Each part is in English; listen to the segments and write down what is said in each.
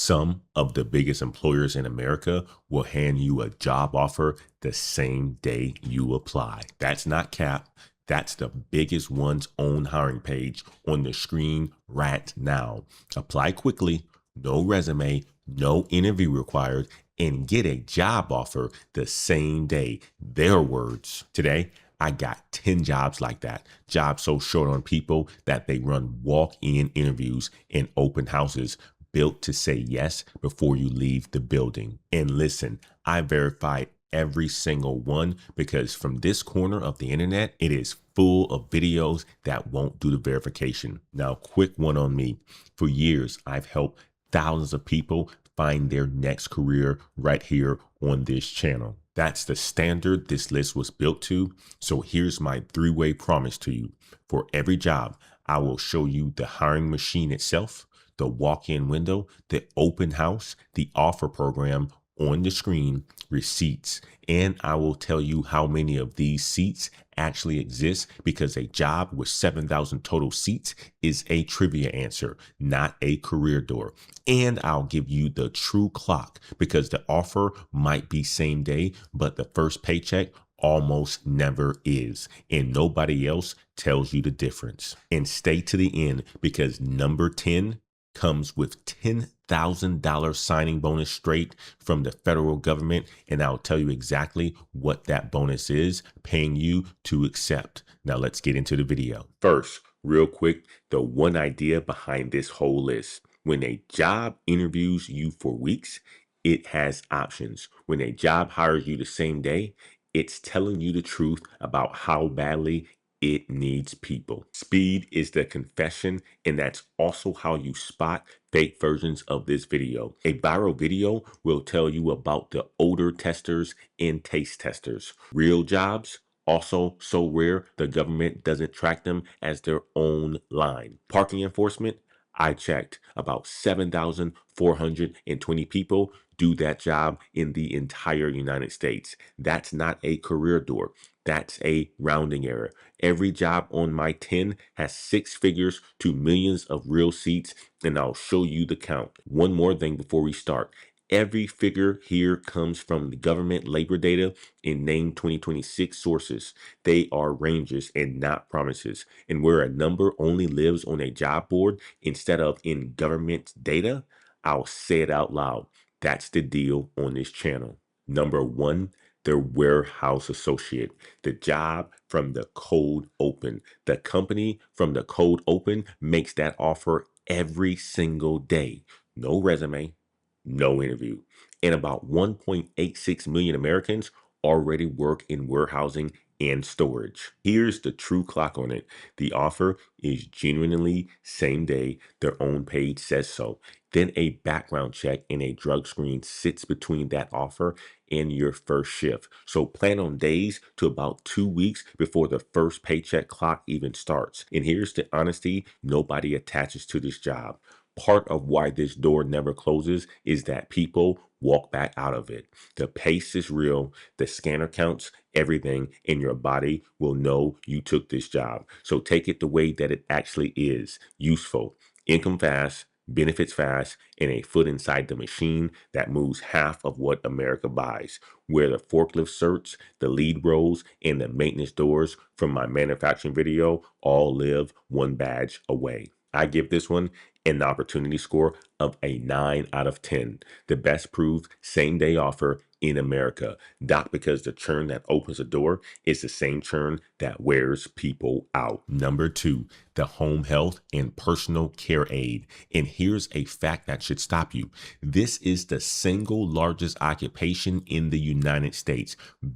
Some of the biggest employers in America will hand you a job offer the same day you apply. That's not cap. That's the biggest one's own hiring page on the screen right now. Apply quickly, no resume, no interview required, and get a job offer the same day. Their words. Today, I got 10 jobs like that. Jobs so short on people that they run walk-in interviews and open houses built to say yes before you leave the building. And listen, I verified every single one because from this corner of the internet, it is full of videos that won't do the verification. Now, quick one on me. For years, I've helped thousands of people find their next career right here on this channel. That's the standard this list was built to. So here's my three-way promise to you. For every job, I will show you the hiring machine itself, the walk-in window, the open house, the offer program on the screen, receipts, and I will tell you how many of these seats actually exist because a job with 7,000 total seats is a trivia answer, not a career door. And I'll give you the true clock because the offer might be same day, but the first paycheck almost never is, and nobody else tells you the difference. And stay to the end because number 10 comes with $10,000 signing bonus straight from the federal government. And I'll tell you exactly what that bonus is paying you to accept. Now let's get into the video. First, real quick, the one idea behind this whole list. When a job interviews you for weeks, it has options. When a job hires you the same day, it's telling you the truth about how badly it needs people. Speed is the confession, and that's also how you spot fake versions of this video. A viral video will tell you about the odor testers and taste testers. Real jobs, also so rare the government doesn't track them as their own line. Parking enforcement, I checked, about 7,420 people do that job in the entire United States. That's not a career door. That's a rounding error. Every job on my 10 has 6 figures to millions of real seats, and I'll show you the count. One more thing before we start. Every figure here comes from the government labor data in NAME 2026 sources. They are ranges and not promises. And where a number only lives on a job board instead of in government data, I'll say it out loud. That's the deal on this channel. Number 1, the warehouse associate, the job from the cold open. The company from the cold open makes that offer every single day. No resume, no interview. And about 1.86 million Americans already work in warehousing and storage. Here's the true clock on it. The offer is genuinely same day. Their own page says so. Then a background check and a drug screen sits between that offer and your first shift. So plan on days to about 2 weeks before the first paycheck clock even starts. And here's the honesty nobody attaches to this job. Part of why this door never closes is that people walk back out of it. The pace is real, the scanner counts everything, and your body will know you took this job. So take it the way that it actually is. Useful, income fast, benefits fast, and a foot inside the machine that moves half of what America buys. Where the forklift certs, the lead roles, and the maintenance doors from my manufacturing video all live one badge away. I give this one an opportunity score of a 9 out of 10. The best proved same day offer in America. Not because the churn that opens a door is the same churn that wears people out. Number 2, the home health and personal care aide. And here's a fact that should stop you. This is the single largest occupation in the United States,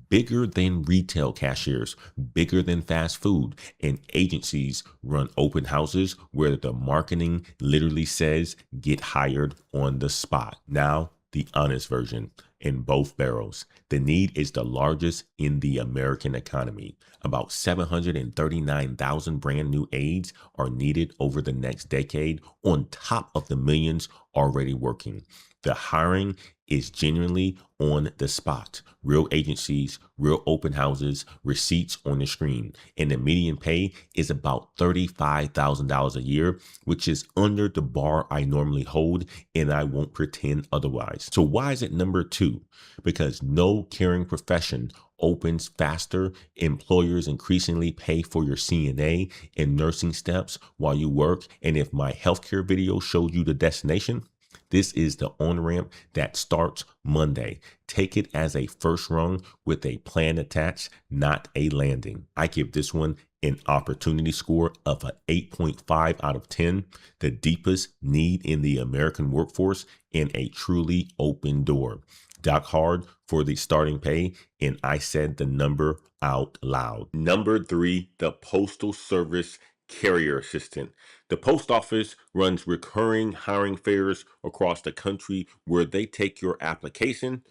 bigger than retail cashiers, bigger than fast food, and agencies run open houses where the marketing literally says get hired on the spot. Now, the honest version. In both barrels, the need is the largest in the American economy. About 739,000 brand new aides are needed over the next decade on top of the millions already working. The hiring is genuinely on the spot. Real agencies, real open houses, receipts on the screen. And the median pay is about $35,000 a year, which is under the bar I normally hold, and I won't pretend otherwise. So why is it number 2? Because no caring profession opens faster. Employers increasingly pay for your CNA and nursing steps while you work. And if my healthcare video showed you the destination, this is the on-ramp that starts Monday. Take it as a first rung with a plan attached, not a landing. I give this one an opportunity score of an 8.5 out of 10, the deepest need in the American workforce, and a truly open door. Doc hard for the starting pay, and I said the number out loud. Number 3, the Postal Service Carrier Assistant. The post office runs recurring hiring fairs across the country where they take your application,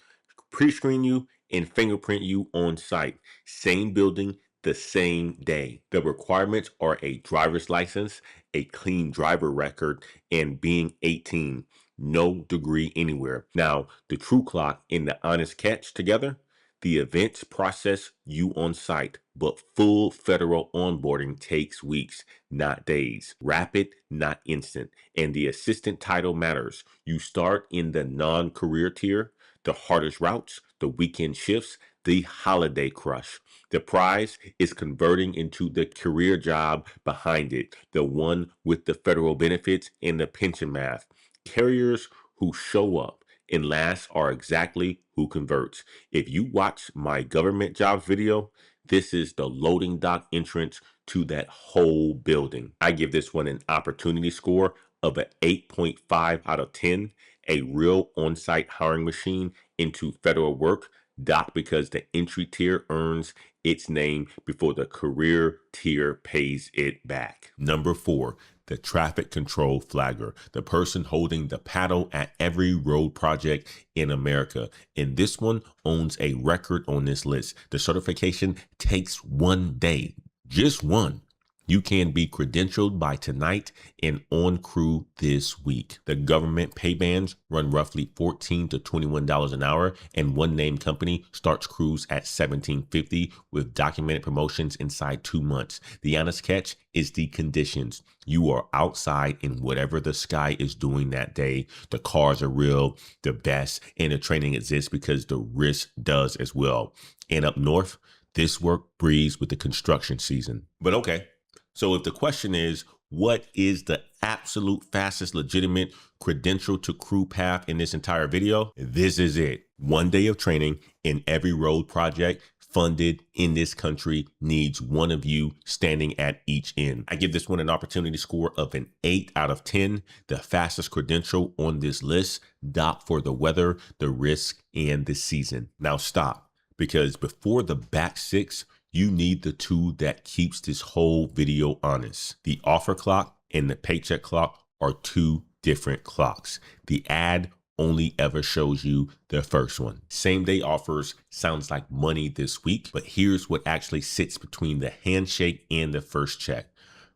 pre-screen you, and fingerprint you on site. Same building, the same day. The requirements are a driver's license, a clean driver record, and being 18. No degree anywhere. Now, the True Clock and the Honest Catch together, the events process you on site, but full federal onboarding takes weeks, not days. Rapid, not instant. And the assistant title matters. You start in the non-career tier, the hardest routes, the weekend shifts, the holiday crush. The prize is converting into the career job behind it, the one with the federal benefits and the pension math. Carriers who show up and last are exactly who converts. If you watch my government jobs video, this is the loading dock entrance to that whole building. I give this one an opportunity score of an 8.5 out of 10, a real on-site hiring machine into federal work, docked because the entry tier earns its name before the career tier pays it back. Number 4, the traffic control flagger, the person holding the paddle at every road project in America. And this one owns a record on this list. The certification takes 1 day, just one. You can be credentialed by tonight and on crew this week. The government pay bands run roughly $14 to $21 an hour, and one name company starts crews at $17.50 with documented promotions inside 2 months. The honest catch is the conditions. You are outside in whatever the sky is doing that day. The cars are real, the best, and the training exists because the risk does as well. And up north, this work breathes with the construction season. But okay. So if the question is, what is the absolute fastest legitimate credential to crew path in this entire video? This is it. 1 day of training in every road project funded in this country needs one of you standing at each end. I give this one an opportunity score of an 8 out of 10, the fastest credential on this list, docked for the weather, the risk, and the season. Now stop, because before the back 6, you need the tool that keeps this whole video honest. The offer clock and the paycheck clock are 2 different clocks. The ad only ever shows you the first one. Same day offers sounds like money this week, but here's what actually sits between the handshake and the first check.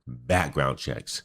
Background checks,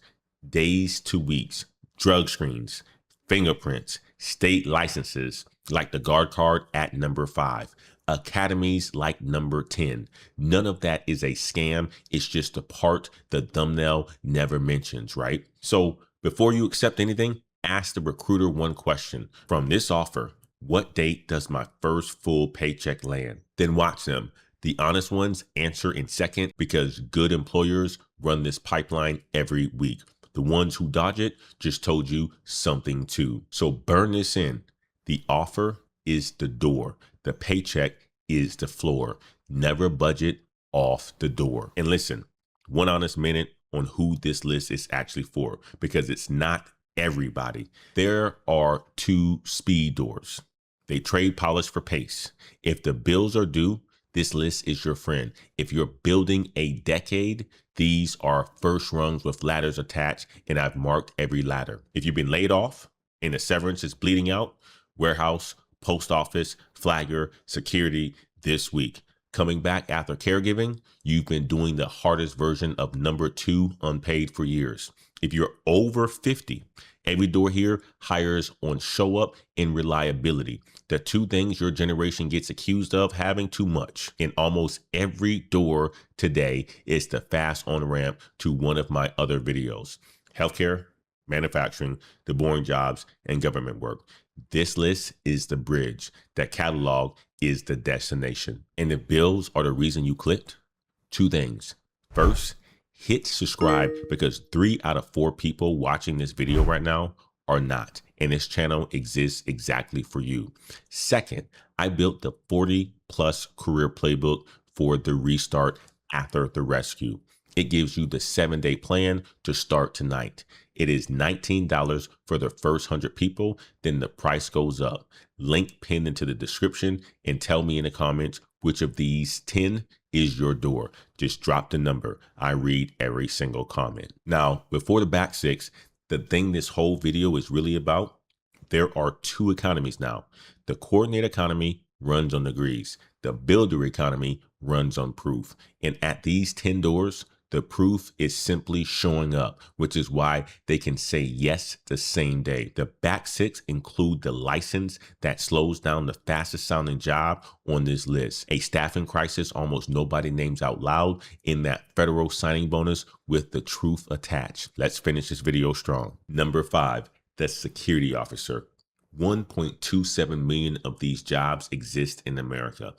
days to weeks, drug screens, fingerprints, state licenses, like the guard card at number 5. Academies like number 10. None of that is a scam. It's just a part the thumbnail never mentions, right? So before you accept anything, ask the recruiter one question. From this offer, what date does my first full paycheck land? Then watch them. The honest ones answer in second, because good employers run this pipeline every week. The ones who dodge it just told you something too. So burn this in. The offer is the door. The paycheck is the floor. Never budget off the door. And listen, one honest minute on who this list is actually for, because it's not everybody. There are 2 speed doors. They trade polish for pace. If the bills are due, this list is your friend. If you're building a decade, these are first rungs with ladders attached, and I've marked every ladder. If you've been laid off and the severance is bleeding out, warehouse, post office, flagger, security this week. Coming back after caregiving, you've been doing the hardest version of number 2 unpaid for years. If you're over 50, every door here hires on show up and reliability. The two things your generation gets accused of having too much. In almost every door today is the fast on ramp to one of my other videos: healthcare, manufacturing, the boring jobs, and government work. This list is the bridge. That catalog is the destination. And if bills are the reason you clicked, two things. First, hit subscribe, because 3 out of 4 people watching this video right now are not. And this channel exists exactly for you. Second, I built the 40+ career playbook for the restart after the rescue. It gives you the 7-day plan to start tonight. It is $19 for the first 100 people, then the price goes up. Link pinned into the description, and tell me in the comments which of these 10 is your door. Just drop the number. I read every single comment. Now, before the back 6, the thing this whole video is really about, there are 2 economies now. The coordinate economy runs on degrees. The builder economy runs on proof. And at these 10 doors, the proof is simply showing up, which is why they can say yes the same day. The back 6 include the license that slows down the fastest sounding job on this list. A staffing crisis almost nobody names out loud in that federal signing bonus with the truth attached. Let's finish this video strong. Number 5, the security officer. 1.27 million of these jobs exist in America.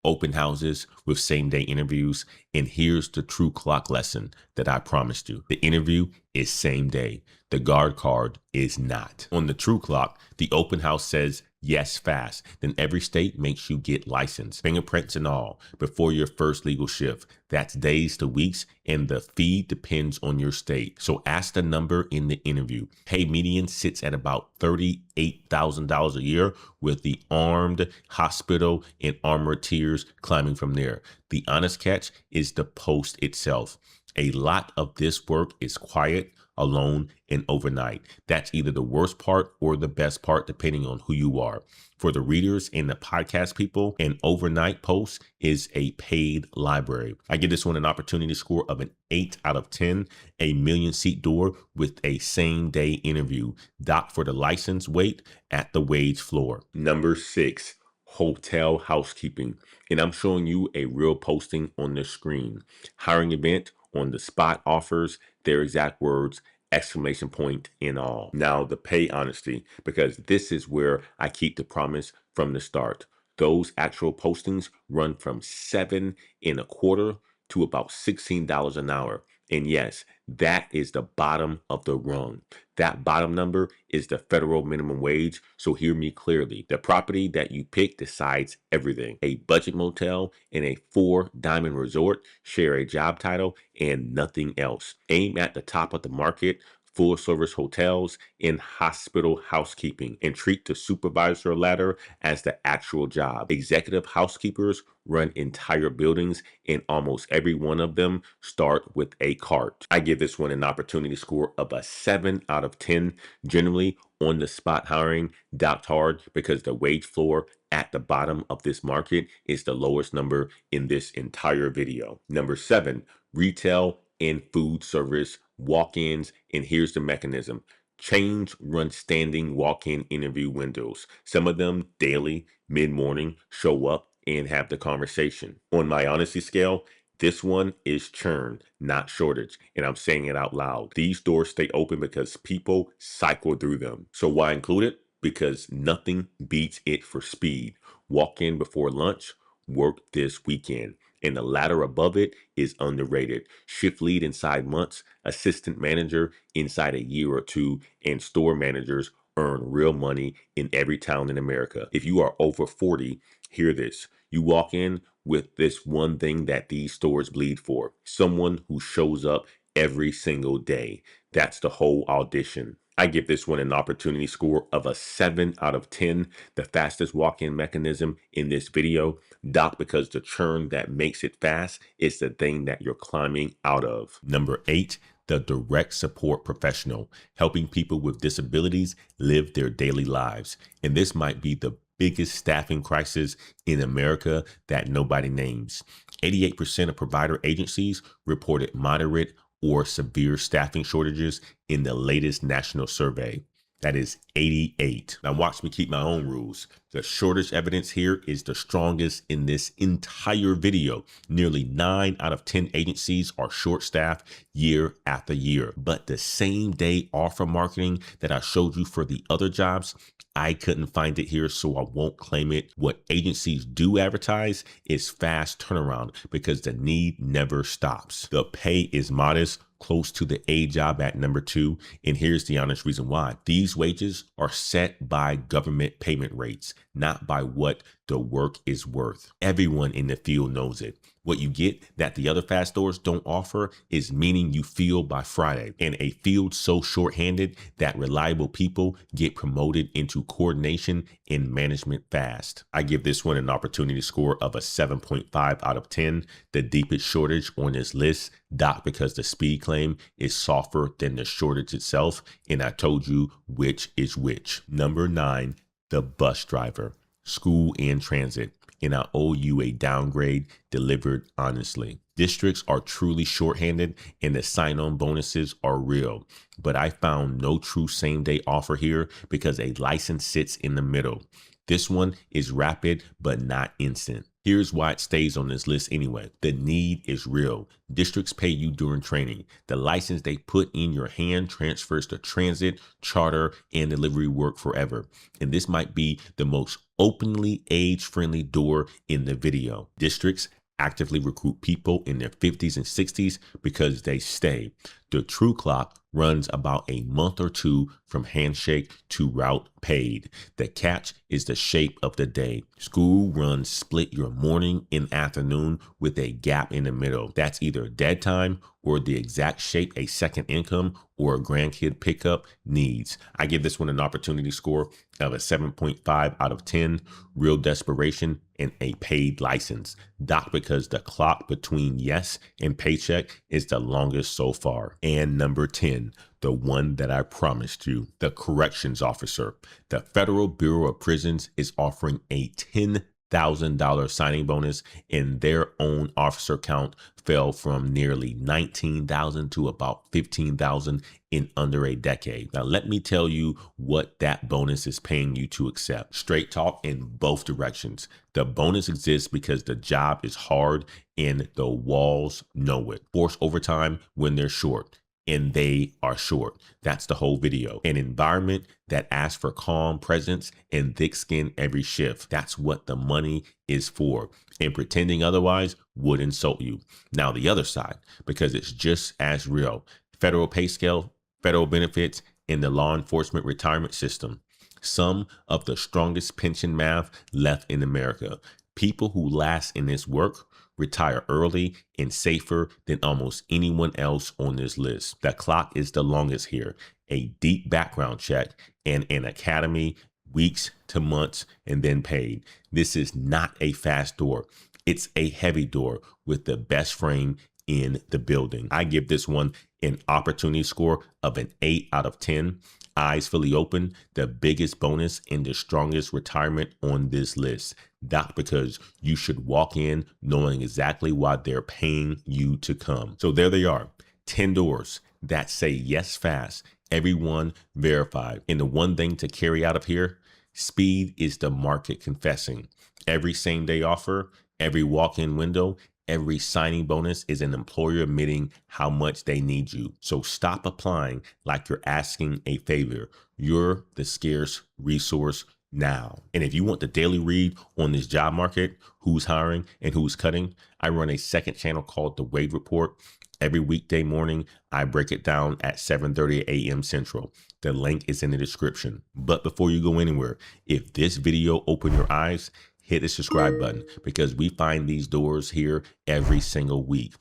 Open houses with same-day interviews, and here's the true clock lesson that I promised you. The interview is same day. The guard card is not. On the true clock, the open house says yes fast. Then every state makes you get licensed, fingerprints and all, before your first legal shift. That's days to weeks, and the fee depends on your state. So ask the number in the interview. Pay median sits at about $38,000 a year, with the armed, hospital, and armored tiers climbing from there. The honest catch is the post itself. A lot of this work is quiet, alone, and overnight. That's either the worst part or the best part, depending on who you are. For the readers and the podcast people, an overnight post is a paid library. I give this one an opportunity score of an 8 out of 10, a 1,000,000-seat door with a same-day interview. Dock for the license wait at the wage floor. Number 6, hotel housekeeping. And I'm showing you a real posting on the screen. Hiring event, on the spot offers, their exact words, exclamation point in all. Now the pay honesty, because this is where I keep the promise from the start. Those actual postings run from 7.25 to about $16 an hour. And yes, that is the bottom of the rung. That bottom number is the federal minimum wage. So hear me clearly. The property that you pick decides everything. A budget motel and a 4-diamond resort share a job title and nothing else. Aim at the top of the market. Full service hotels, and hospital housekeeping, and treat the supervisor ladder as the actual job. Executive housekeepers run entire buildings, and almost every one of them start with a cart. I give this one an opportunity score of a 7 out of 10. Generally, on the spot hiring docked hard because the wage floor at the bottom of this market is the lowest number in this entire video. Number 7, retail and food service walk-ins, and here's the mechanism. Chains run standing walk-in interview windows. Some of them daily, mid-morning, show up and have the conversation. On my honesty scale, this one is churn, not shortage, and I'm saying it out loud. These doors stay open because people cycle through them. So why include it? Because nothing beats it for speed. Walk in before lunch, work this weekend. And the ladder above it is underrated. Shift lead inside months, assistant manager inside a year or two, and store managers earn real money in every town in America. If you are over 40, hear this. You walk in with this one thing that these stores bleed for: someone who shows up every single day. That's the whole audition. I give this one an opportunity score of a 7 out of 10, the fastest walk-in mechanism in this video. Doc, because the churn that makes it fast is the thing that you're climbing out of. Number 8, the direct support professional, helping people with disabilities live their daily lives. And this might be the biggest staffing crisis in America that nobody names. 88% of provider agencies reported moderate or severe staffing shortages in the latest national survey. That is 88. Now watch me keep my own rules. The shortage evidence here is the strongest in this entire video. Nearly 9 out of 10 agencies are short-staffed year after year. But the same day offer marketing that I showed you for the other jobs, I couldn't find it here, so I won't claim it. What agencies do advertise is fast turnaround because the need never stops. The pay is modest, close to the A job at number 2. And here's the honest reason why. These wages are set by government payment rates, not by what the work is worth. Everyone in the field knows it. What you get that the other fast stores don't offer is meaning you feel by Friday, and a field so shorthanded that reliable people get promoted into coordination and management fast. I give this one an opportunity score of a 7.5 out of 10. The deepest shortage on this list, not because the speed claim is softer than the shortage itself, and I told you which is which. Number 9, the bus driver, school and transit. And I owe you a downgrade delivered honestly. Districts are truly shorthanded and the sign-on bonuses are real. But I found no true same-day offer here because a license sits in the middle. This one is rapid but not instant. Here's why it stays on this list anyway. The need is real. Districts pay you during training. The license they put in your hand transfers to transit, charter, and delivery work forever. And this might be the most openly age-friendly door in the video. Districts actively recruit people in their 50s and 60s because they stay. The true clock runs about a month or two from handshake to route paid. The catch is the shape of the day. School runs split your morning and afternoon with a gap in the middle. That's either dead time or the exact shape a second income or a grandkid pickup needs. I give this one an opportunity score of a 7.5 out of 10, real desperation and a paid license. Not because the clock between yes and paycheck is the longest so far. And number 10, the one that I promised you, the corrections officer. The Federal Bureau of Prisons is offering a $10,000 signing bonus, and their own officer count fell from nearly 19,000 to about 15,000 in under a decade. Now, let me tell you what that bonus is paying you to accept. Straight talk in both directions. The bonus exists because the job is hard and the walls know it. Force overtime when they're short. And they are short. That's the whole video. An environment that asks for calm presence and thick skin every shift. That's what the money is for. And pretending otherwise would insult you. Now the other side, because it's just as real. Federal pay scale, federal benefits, and the law enforcement retirement system. Some of the strongest pension math left in America. People who last in this work retire early and safer than almost anyone else on this list. The clock is the longest here. A deep background check and an academy, weeks to months, and then paid. This is not a fast door. It's a heavy door with the best frame in the building. I give this one an opportunity score of an 8 out of 10. Eyes fully open, the biggest bonus and the strongest retirement on this list. Not because you should walk in knowing exactly why they're paying you to come. So there they are, 10 doors that say yes fast, everyone verified. And the one thing to carry out of here, speed is the market confessing. Every same day offer, every walk-in window, every signing bonus is an employer admitting how much they need you. So stop applying like you're asking a favor. You're the scarce resource now. And if you want the daily read on this job market, who's hiring and who's cutting, I run a second channel called The Wage Report. Every weekday morning, I break it down at 7:30 a.m. Central. The link is in the description. But before you go anywhere, if this video opened your eyes, hit the subscribe button because we find these doors here every single week.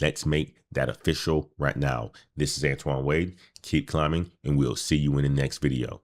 Let's make that official right now. This is Antoine Wade. Keep climbing and we'll see you in the next video.